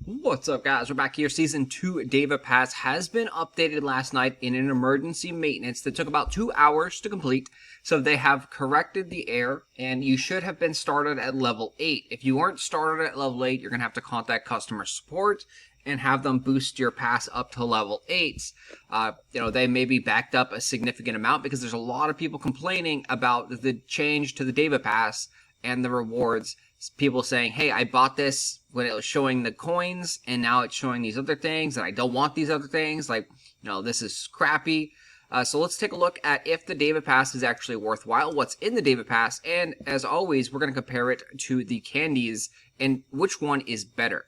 What's up, guys? We're back here. Season 2 daeva Pass has been updated last night in an emergency maintenance that took about 2 hours to complete. So they have corrected the error, and you should have been started at level 8. If you weren't started at level 8, you're going to have to contact customer support and have them boost your pass up to level 8. They may be backed up a significant amount because there's a lot of people complaining about the change to the daeva Pass and the rewards. People saying, hey, I bought this when it was showing the coins and now it's showing these other things and I don't want these other things. This is crappy. So let's take a look at if the daeva Pass is actually worthwhile, what's in the daeva Pass, and as always, we're going to compare it to the candies and which one is better.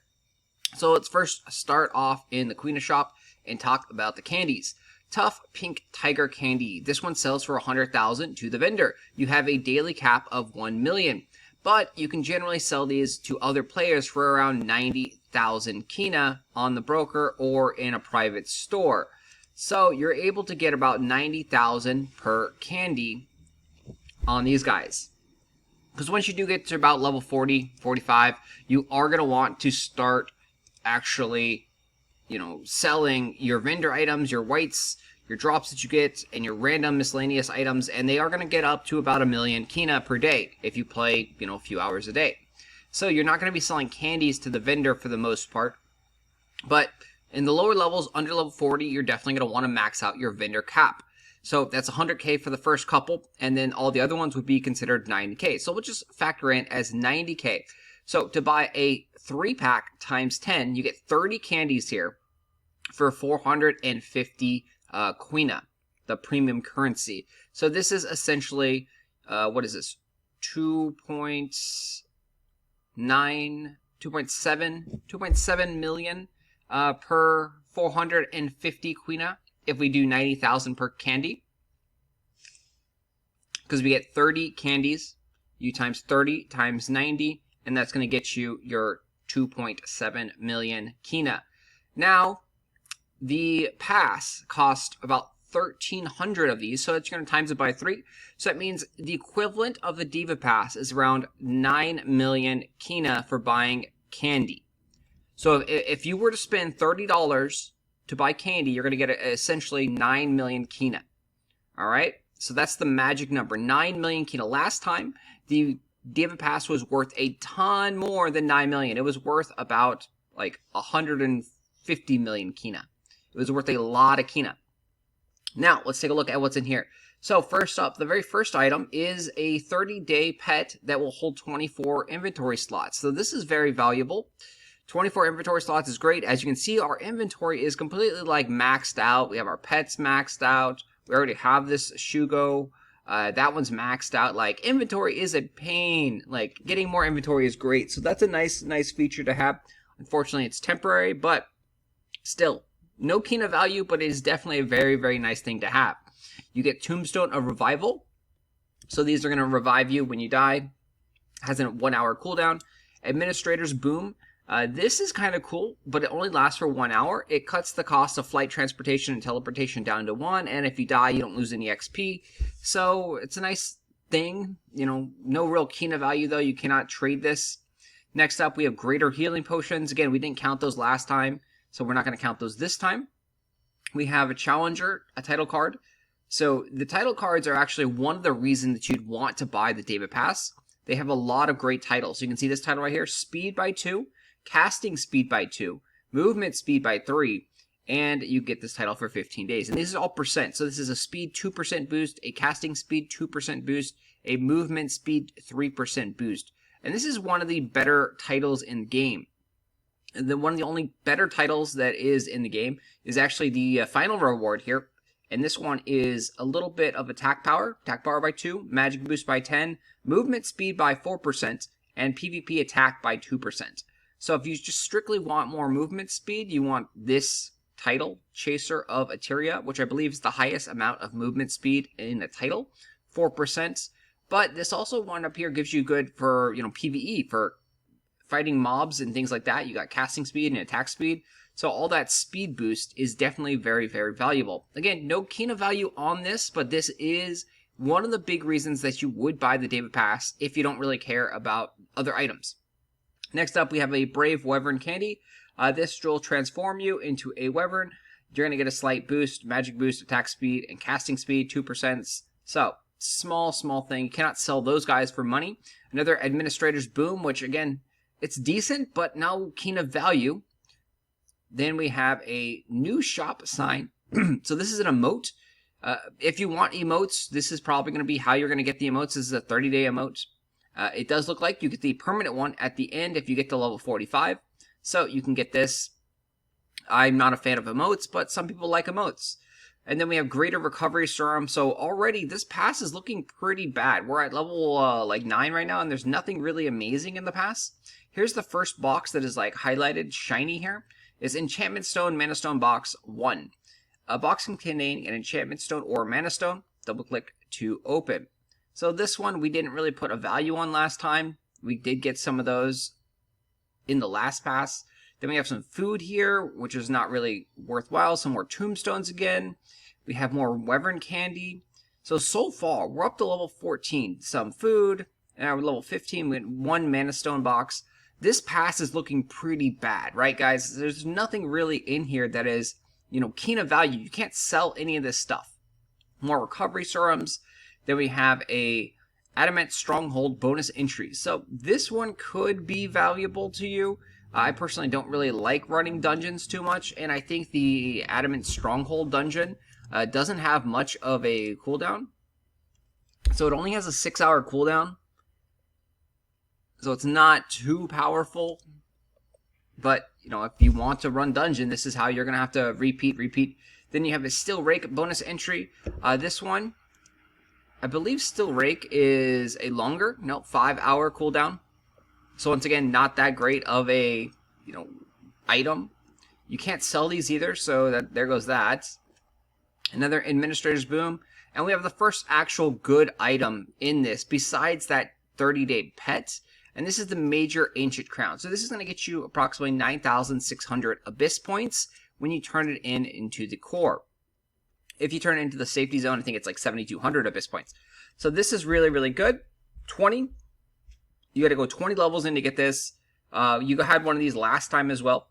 So let's first start off in the Queen shop and talk about the candies. Tough Pink Tiger Candy. This one sells for 100,000 to the vendor. You have a daily cap of 1 million. But you can generally sell these to other players for around 90,000 kina on the broker or in a private store. So you're able to get about 90,000 per candy on these guys. Because once you do get to about level 40, 45, you are going to want to start actually, selling your vendor items, your whites, your drops that you get, and your random miscellaneous items, and they are going to get up to about 1 million kina per day if you play, a few hours a day. So you're not going to be selling candies to the vendor for the most part, but in the lower levels, under level 40, you're definitely going to want to max out your vendor cap. So that's 100k for the first couple, and then all the other ones would be considered 90k. So we'll just factor in as 90k. So to buy a 3-pack times 10, you get 30 candies here for 450 Quina, the premium currency. So this is essentially, what is this? 2.7 million per 450 Quina if we do 90,000 per candy. Because we get 30 candies, you times 30 times 90, and that's going to get you your 2.7 million kina. Now, the pass cost about 1,300 of these, so that's going to times it by 3. So that means the equivalent of the daeva Pass is around 9 million kina for buying candy. So if you were to spend $30 to buy candy, you're going to get essentially 9 million kina. All right? So that's the magic number, 9 million kina. Last time, the daeva Pass was worth a ton more than 9 million. It was worth about 150 million kina. It was worth a lot of kina. Now, let's take a look at what's in here. So first up, the very first item is a 30-day pet that will hold 24 inventory slots. So this is very valuable. 24 inventory slots is great. As you can see, our inventory is completely maxed out. We have our pets maxed out. We already have this Shugo. That one's maxed out. Inventory is a pain. Getting more inventory is great. So that's a nice feature to have. Unfortunately, it's temporary, but still, no kina value, but it is definitely a very, very nice thing to have. You get Tombstone of Revival. So these are going to revive you when you die. Has a 1-hour cooldown. Administrator's Boom. This is kind of cool, but it only lasts for 1 hour. It cuts the cost of flight, transportation, and teleportation down to 1, and if you die, you don't lose any XP. So it's a nice thing. No real kina value, though. You cannot trade this. Next up, we have Greater Healing Potions. Again, we didn't count those last time, so we're not going to count those this time. We have a Challenger, a title card. So the title cards are actually one of the reasons that you'd want to buy the daeva Pass. They have a lot of great titles. You can see this title right here, Speed by 2, Casting Speed by 2, Movement Speed by 3, and you get this title for 15 days. And this is all percent. So this is a Speed 2% boost, a Casting Speed 2% boost, a Movement Speed 3% boost. And this is one of the better titles in the game. One of the only better titles that is in the game is actually the final reward here. And this one is a little bit of attack power by 2, magic boost by 10, movement speed by 4%, and PvP attack by 2%. So if you just strictly want more movement speed, you want this title, Chaser of Eteria, which I believe is the highest amount of movement speed in a title, 4%. But this also one up here gives you good for, PvE, for fighting mobs and things like that. You got casting speed and attack speed. So all that speed boost is definitely very, very valuable. Again, no kina value on this, but this is one of the big reasons that you would buy the daeva Pass if you don't really care about other items. Next up, we have a Brave Wyvern Candy. This will transform you into a Wyvern. You're going to get a slight boost, magic boost, attack speed, and casting speed, 2%. So, small thing. You cannot sell those guys for money. Another Administrator's Boom, which again, it's decent, but no keen of value. Then we have a new shop sign. So this is an emote. If you want emotes, this is probably going to be how you're going to get the emotes. This is a 30-day emote. It does look like you get the permanent one at the end if you get to level 45. So you can get this. I'm not a fan of emotes, but some people like emotes. And then we have Greater Recovery Serum. So already this pass is looking pretty bad. We're at level like 9 right now, and there's nothing really amazing in the pass. Here's the first box that is like highlighted shiny here. Is Enchantment Stone, Mana Stone box 1. A box containing an Enchantment Stone or Mana Stone. Double click to open. So this one we didn't really put a value on last time. We did get some of those in the last pass. Then we have some food here, which is not really worthwhile. Some more tombstones again. We have more Wyvern Candy. So far, we're up to level 14. Some food. And we're level 15. We had 1 Mana Stone box. This pass is looking pretty bad, right, guys? There's nothing really in here that is, keen of value. You can't sell any of this stuff. More recovery serums. Then we have a Adamant Stronghold bonus entry. So this one could be valuable to you. I personally don't really like running dungeons too much, and I think the Adamant Stronghold dungeon doesn't have much of a cooldown. So it only has a 6-hour cooldown. So it's not too powerful. But, if you want to run dungeon, this is how you're going to have to repeat. Then you have a Still Rake bonus entry. This one, I believe Still Rake is a longer, 5-hour cooldown. So once again, not that great of a, item. You can't sell these either, so there goes that. Another Administrator's Boom. And we have the first actual good item in this, besides that 30-day pet. And this is the Major Ancient Crown. So this is going to get you approximately 9,600 Abyss points when you turn it into the core. If you turn it into the safety zone, I think it's like 7,200 Abyss points. So this is really, really good. 20. You got to go 20 levels in to get this. You had one of these last time as well.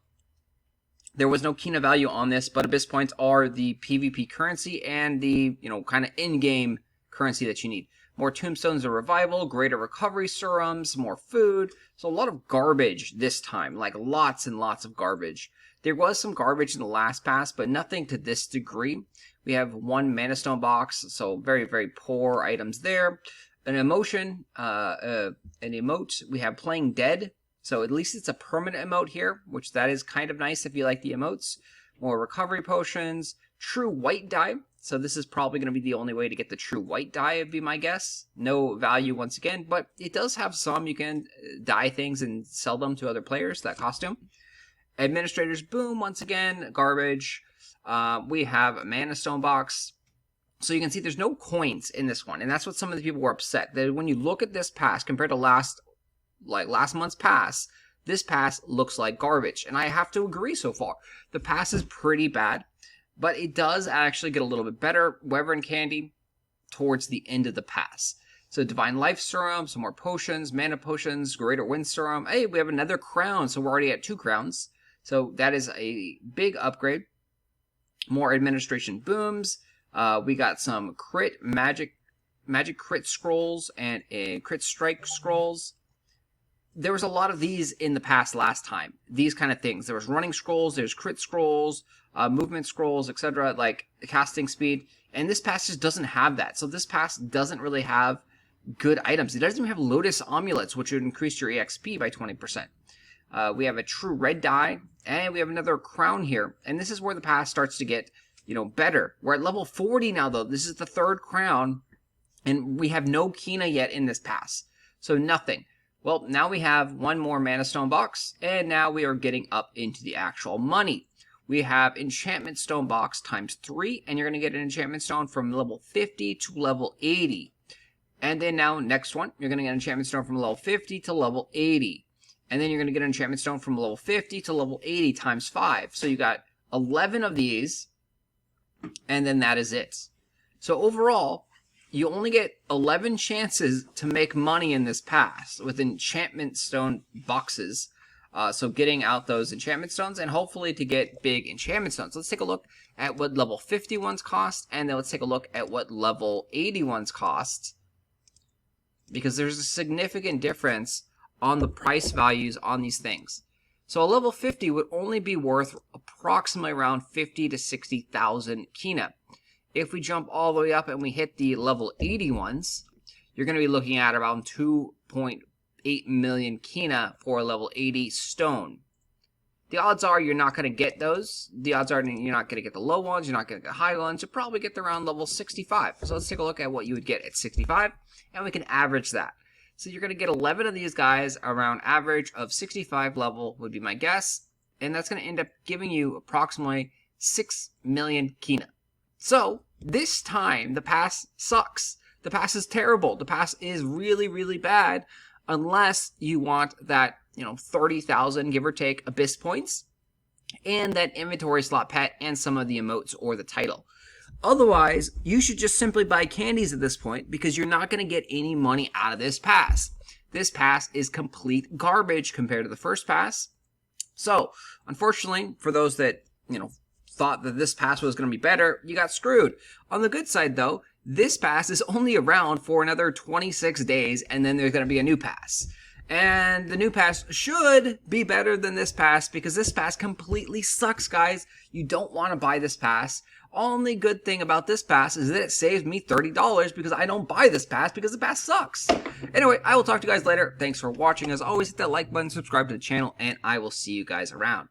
There was no Kina value on this, but Abyss points are the PvP currency and the, kind of in-game currency that you need. More Tombstones of Revival, Greater Recovery Serums, more food. So a lot of garbage this time, like lots and lots of garbage. There was some garbage in the last pass, but nothing to this degree. We have 1 Mana Stone box, so very, very poor items there. An emotion, an emote, we have Playing Dead. So at least it's a permanent emote here, which that is kind of nice if you like the emotes. More recovery potions, True White Dye. So this is probably going to be the only way to get the True White Dye, would be my guess. No value once again, but it does have some. You can dye things and sell them to other players, that costume. Administrator's Boom, once again, garbage. We have a Mana Stone box. So you can see there's no coins in this one, and that's what some of the people were upset. That when you look at this pass compared to last month's pass, this pass looks like garbage, and I have to agree so far. The pass is pretty bad, but it does actually get a little bit better. Wyvern Candy towards the end of the pass. So Divine Life Serum, some more potions, Mana Potions, Greater Wind Serum. Hey, we have another crown, so we're already at 2 crowns. So that is a big upgrade. More Administration Booms. We got some crit magic crit scrolls and crit strike scrolls. There was a lot of these in the past last time. These kind of things. There was running scrolls, there's crit scrolls, movement scrolls, etc. Like casting speed. And this pass just doesn't have that. So this pass doesn't really have good items. It doesn't even have Lotus Amulets, which would increase your EXP by 20%. We have a True Red Dye, and we have another crown here. And this is where the pass starts to get, better. We're at level 40 now, though. This is the 3rd crown, and we have no Kina yet in this pass. So nothing. Well, now we have 1 more Mana Stone box, and now we are getting up into the actual money. We have Enchantment Stone box times 3, and you're going to get an Enchantment Stone from level 50 to level 80. And then now, next one, you're going to get an Enchantment Stone from level 50 to level 80. And then you're going to get an Enchantment Stone from level 50 to level 80 times 5. So you got 11 of these, and then that is it. So overall, you only get 11 chances to make money in this pass with enchantment stone boxes. So getting out those enchantment stones and hopefully to get big enchantment stones. Let's take a look at what level 50 ones cost, and then let's take a look at what level 80 ones cost, because there's a significant difference on the price values on these things. So a level 50 would only be worth approximately around 50 to 60,000 kina. If we jump all the way up and we hit the level 80 ones, you're going to be looking at around 2.8 million kina for a level 80 stone. The odds are you're not going to get those. The odds are you're not going to get the low ones, you're not going to get high ones. You'll probably get around level 65. So let's take a look at what you would get at 65, and we can average that. So you're going to get 11 of these guys around average of 65 level would be my guess. And that's going to end up giving you approximately 6 million kina. So this time the pass sucks. The pass is terrible. The pass is really, really bad unless you want that, 30,000 give or take abyss points and that inventory slot pet and some of the emotes or the title. Otherwise, you should just simply buy candies at this point because you're not going to get any money out of this pass. This pass is complete garbage compared to the first pass. So, unfortunately, for those that, thought that this pass was going to be better, you got screwed. On the good side, though, this pass is only around for another 26 days, and then there's going to be a new pass. And the new pass should be better than this pass because this pass completely sucks, guys. You don't want to buy this pass. Only good thing about this pass is that it saves me $30 because I don't buy this pass because the pass sucks. Anyway, I will talk to you guys later. Thanks for watching. As always, hit that like button, subscribe to the channel, and I will see you guys around.